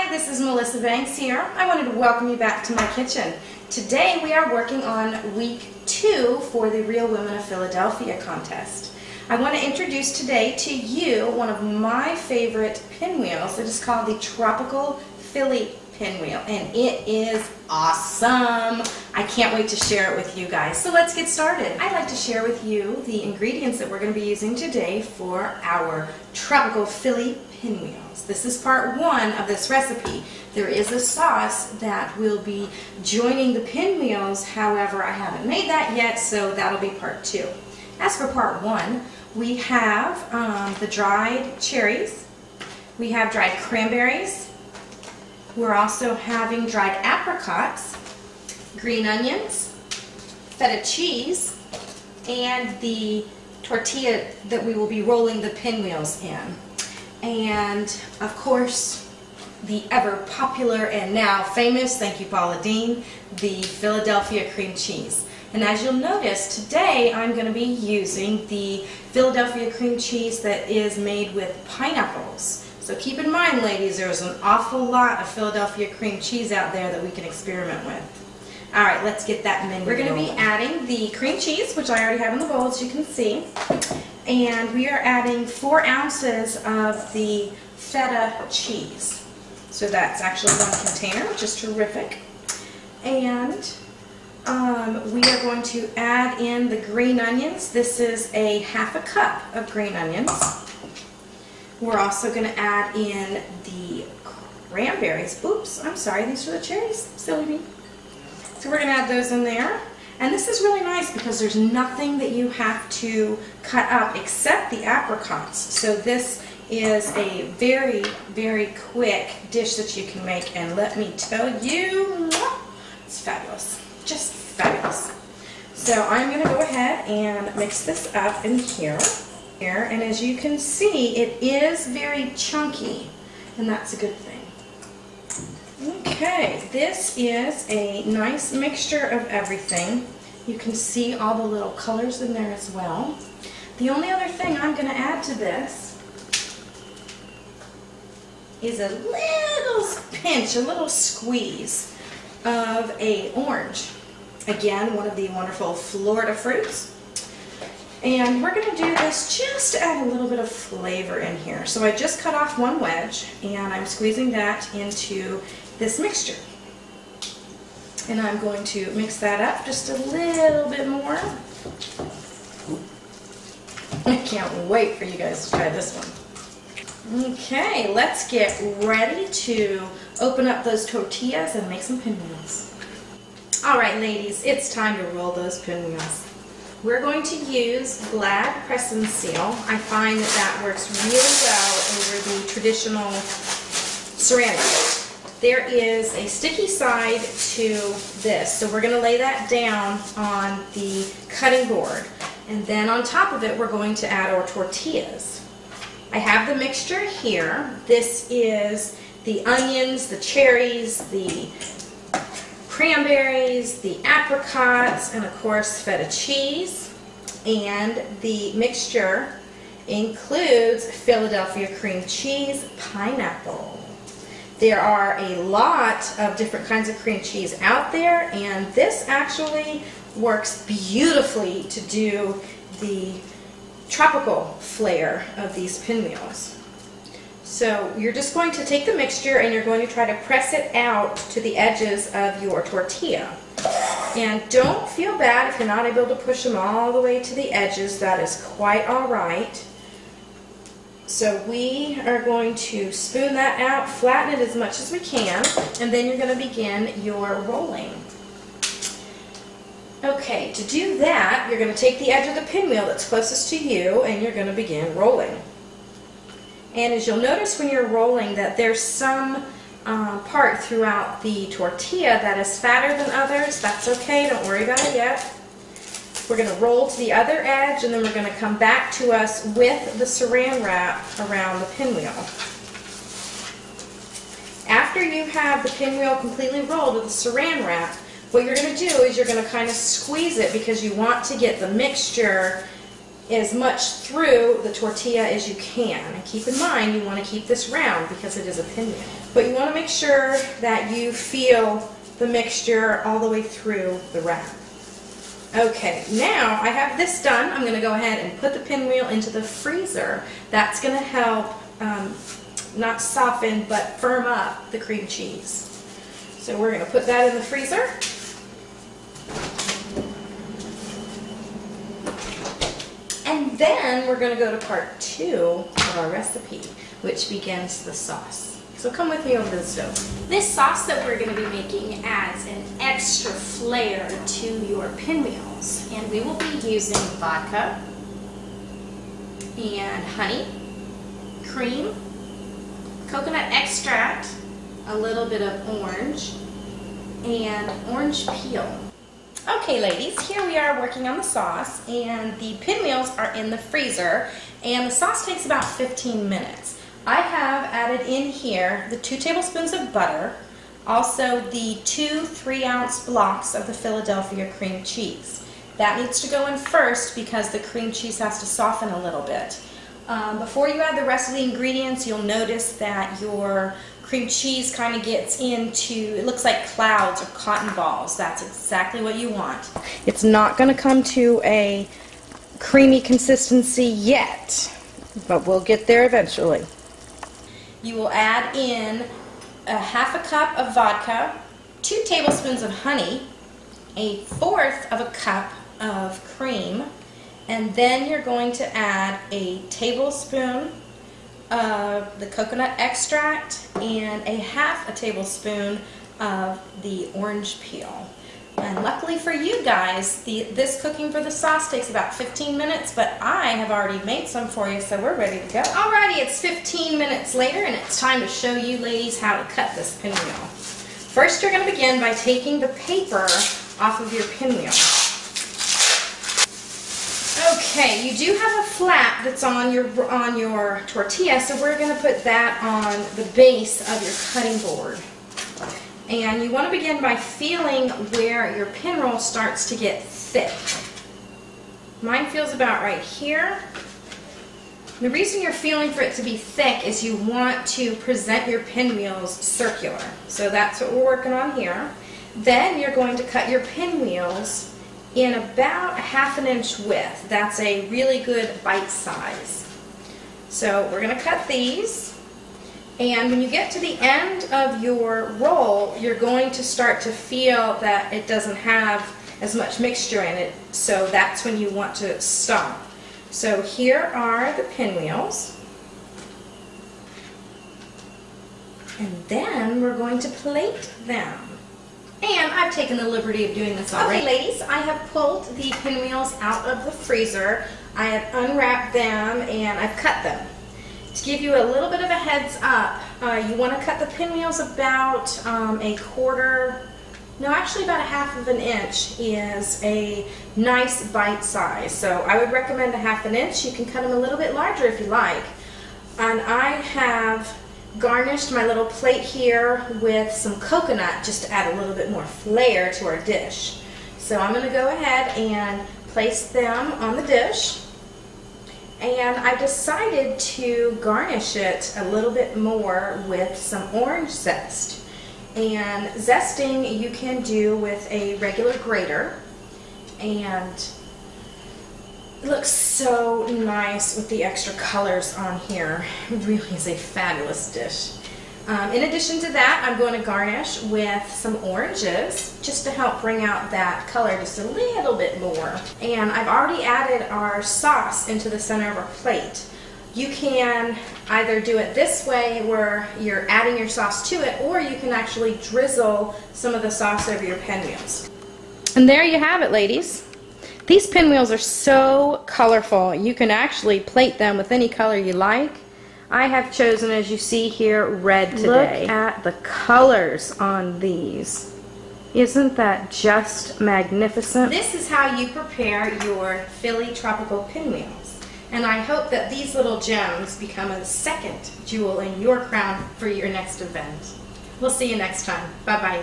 Hi, this is Melissa Banks here. I wanted to welcome you back to my kitchen. Today we are working on week 2 for the Real Women of Philadelphia contest. I want to introduce today to you one of my favorite pinwheels. It is called the Tropical Philly Pinwheel, and it is awesome. I can't wait to share it with you guys. So let's get started. I'd like to share with you the ingredients that we're going to be using today for our Tropical Philly Pinwheels. This is part 1 of this recipe. There is a sauce that will be joining the pinwheels, however I haven't made that yet, so that'll be part 2. As for part 1, we have the dried cherries, we have dried cranberries, we're also having dried apricots, green onions, feta cheese, and the tortilla that we will be rolling the pinwheels in. And of course, the ever popular and now famous, thank you Paula Dean, the Philadelphia cream cheese. And as you'll notice, today I'm going to be using the Philadelphia cream cheese that is made with pineapples. So keep in mind, ladies, there's an awful lot of Philadelphia cream cheese out there that we can experiment with. Alright, let's get that menu. We're going to be adding the cream cheese, which I already have in the bowl, as you can see. And we are adding 4 ounces of the feta cheese. So that's actually 1 container, which is terrific. And we are going to add in the green onions. This is a ½ cup of green onions. We're also going to add in the cranberries. Oops, I'm sorry, these are the cherries. Silly me. So we're going to add those in there. And this is really nice because there's nothing that you have to cut up except the apricots. So this is a very, very quick dish that you can make. And let me tell you, it's fabulous. Just fabulous. So I'm going to go ahead and mix this up in here. And as you can see, it is very chunky, and that's a good thing. Okay, this is a nice mixture of everything. You can see all the little colors in there as well. The only other thing I'm going to add to this is a little pinch, a little squeeze of an orange. Again, one of the wonderful Florida fruits. And we're going to do this just to add a little bit of flavor in here. So I just cut off 1 wedge, and I'm squeezing that into this mixture. And I'm going to mix that up just a little bit more. I can't wait for you guys to try this one. Okay, let's get ready to open up those tortillas and make some pinwheels. Alright ladies, it's time to roll those pinwheels. We're going to use Glad Press and Seal. I find that that works really well over the traditional ceramic. There is a sticky side to this, so we're going to lay that down on the cutting board. And then on top of it, we're going to add our tortillas. I have the mixture here. This is the onions, the cherries, the cranberries, the apricots, and of course feta cheese. And the mixture includes Philadelphia cream cheese, pineapple. There are a lot of different kinds of cream cheese out there, and this actually works beautifully to do the tropical flair of these pinwheels. So you're just going to take the mixture and you're going to try to press it out to the edges of your tortilla. And don't feel bad if you're not able to push them all the way to the edges. That is quite alright. So we are going to spoon that out, flatten it as much as we can, and then you're going to begin your rolling. Okay, to do that, you're going to take the edge of the pinwheel that's closest to you and you're going to begin rolling. And as you'll notice when you're rolling that there's some part throughout the tortilla that is fatter than others. That's okay, don't worry about it yet. We're going to roll to the other edge, and then we're going to come back to us with the saran wrap around the pinwheel. After you have the pinwheel completely rolled with the saran wrap, what you're going to do is you're going to kind of squeeze it because you want to get the mixture as much through the tortilla as you can. And keep in mind, you want to keep this round because it is a pinwheel. But you want to make sure that you feel the mixture all the way through the wrap. Okay, now I have this done. I'm going to go ahead and put the pinwheel into the freezer. That's going to help not soften but firm up the cream cheese. So we're going to put that in the freezer. And then we're going to go to part 2 of our recipe, which begins the sauce. So come with me over to the stove. This sauce that we're going to be making adds an extra flair to your pinwheels. And we will be using vodka and honey, cream, coconut extract, a little bit of orange, and orange peel. Okay ladies, here we are working on the sauce, and the pinwheels are in the freezer, and the sauce takes about 15 minutes. I have added in here the 2 tablespoons of butter, also the 2 3-ounce blocks of the Philadelphia cream cheese. That needs to go in first because the cream cheese has to soften a little bit. Before you add the rest of the ingredients, you'll notice that your cream cheese kind of gets into, it looks like clouds or cotton balls. That's exactly what you want. It's not going to come to a creamy consistency yet, but we'll get there eventually. You will add in a ½ cup of vodka, 2 tablespoons of honey, a 1/4 of a cup of cream, and then you're going to add a tablespoon of the coconut extract and a ½ tablespoon of the orange peel. And luckily for you guys, this cooking for the sauce takes about 15 minutes, but I have already made some for you, so we're ready to go. Alrighty, it's 15 minutes later, and it's time to show you ladies how to cut this pinwheel. First, you're going to begin by taking the paper off of your pinwheel. Okay, you do have a flap that's on your tortilla, so we're going to put that on the base of your cutting board. And you want to begin by feeling where your pinroll starts to get thick. Mine feels about right here. The reason you're feeling for it to be thick is you want to present your pinwheels circular. So that's what we're working on here. Then you're going to cut your pinwheels in about a ½ inch width. That's a really good bite size. So we're going to cut these. And when you get to the end of your roll, you're going to start to feel that it doesn't have as much mixture in it, so that's when you want to stop. So here are the pinwheels. And then we're going to plate them. And I've taken the liberty of doing this already. Okay ladies, I have pulled the pinwheels out of the freezer. I have unwrapped them and I've cut them. To give you a little bit of a heads up, you want to cut the pinwheels about about a ½ inch is a nice bite size. So I would recommend a ½ inch. You can cut them a little bit larger if you like. And I have garnished my little plate here with some coconut just to add a little bit more flair to our dish. So I'm going to go ahead and place them on the dish. And I decided to garnish it a little bit more with some orange zest. And zesting you can do with a regular grater. And it looks so nice with the extra colors on here. It really is a fabulous dish. In addition to that, I'm going to garnish with some oranges just to help bring out that color just a little bit more. And I've already added our sauce into the center of our plate. You can either do it this way where you're adding your sauce to it, or you can actually drizzle some of the sauce over your pinwheels. And there you have it, ladies. These pinwheels are so colorful. You can actually plate them with any color you like. I have chosen, as you see here, red today. Look at the colors on these. Isn't that just magnificent? This is how you prepare your Philly tropical pinwheels. And I hope that these little gems become a second jewel in your crown for your next event. We'll see you next time. Bye-bye.